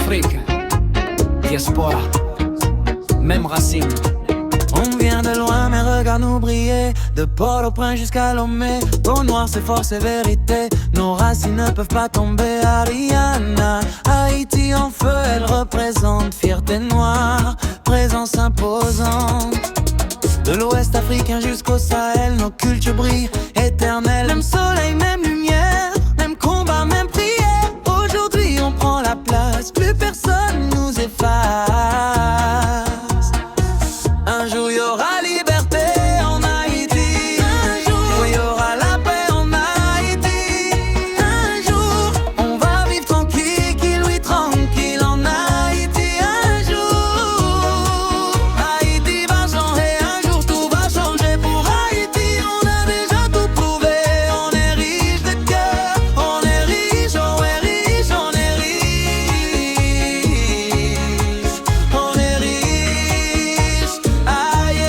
Afrique, diaspora, même racine. On vient de loin mais regarde-nous briller. De Port-au-Prince jusqu'à Lomé. Peau noire c'est force et vérité. Nos racines ne peuvent pas tomber. Ariana, Haïti en feu, elle représente fierté noire, présence imposante. De l'ouest africain jusqu'au Sahel, nos cultures brillent éternelles. Même soleil, même lumière, même combat, même prière. Aujourd'hui on prend la place, plus personne nous efface. Un jour y aura liberté en Haïti. Un jour y aura la paix en Haïti. Un jour on va vivre tranquille, oui tranquille en Haïti. Un jour Haïti va changer, un jour tout va changer pour Haïti. On a déjà tout prouvé, on est riche de cœur, on est riche, on est riche, on est riche, on est riche. Aïe,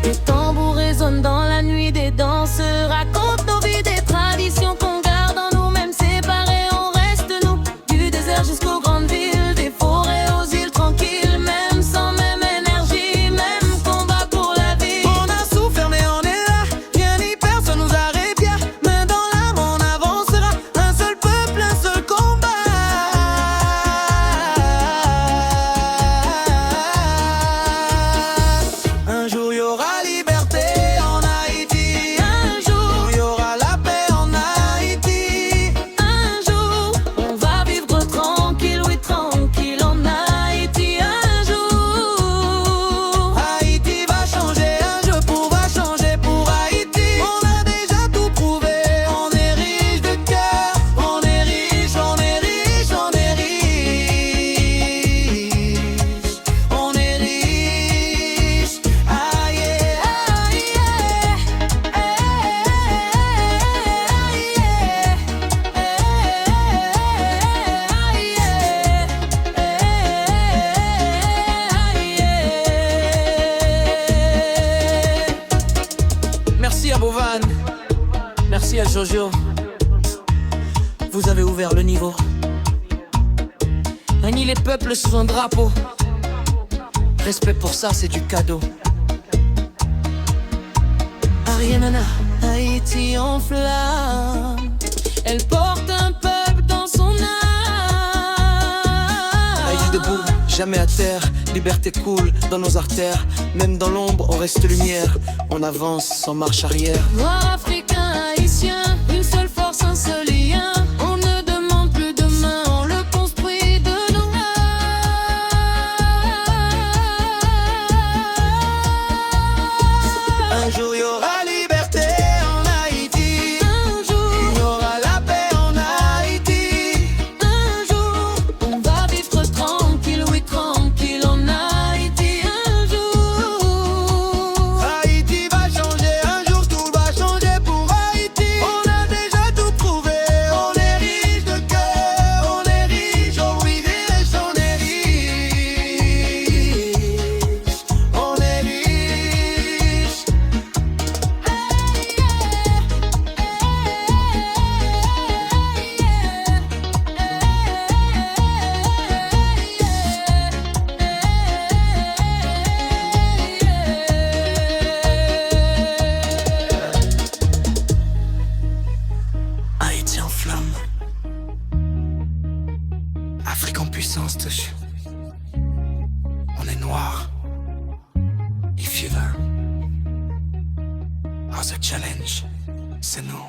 Les tambours résonnent dans la nuit des danseurs, racontent nos vies, des traditions qu'on garde en nous. Même séparés, on reste nous. Du désert jusqu'aux grandes villes, des forêts aux îles tranquilles. Même sang, même énergie, même combat pour la vie. on a souffert mais on est là, rien ni personne nous arrête bien. Main dans l'âme on avancera, un seul peuple, un seul combat. Un jour y aura liberté en Haïti. Un jour, Il y aura la paix en Haïti. un jour, on va vivre tranquille, oui tranquille en Haïti. Un jour, Haïti va changer, un jour tout va changer pour Haïti. On a déjà tout prouvé, on est riche de cœur, on est riche, on est riche, on est riche, on est riche. Aïe, aïe, Merci à Bovan, merci à Jojo. vous avez ouvert le niveau. Unis les peuples sous un drapeau. Respect pour ça, c'est du cadeau. Ariana, Haïti en flamme. elle porte un peuple dans son âme. Haïti debout, jamais à terre. Liberté coule dans nos artères. Même dans l'ombre, on reste lumière. On avance sans marche arrière. Noirs, africains, haïtiens, une seule force, un seul lien. On ne demande plus demain, on le construit de nos mains. Un jour y aura liberté en Haïti. Un jour, Il y aura la paix en Haïti. un jour, on va vivre tranquille, oui tranquille en Haïti. Un jour, Haïti va changer, un jour tout va changer pour Haïti. On a déjà tout prouvé, on est riche de cœur, on est riche, oh oui riche, on est riche, on est riche. Haïti en flamme, Afrique en puissance, touche. On est noir. If you learn, how's a challenge? C'est nous.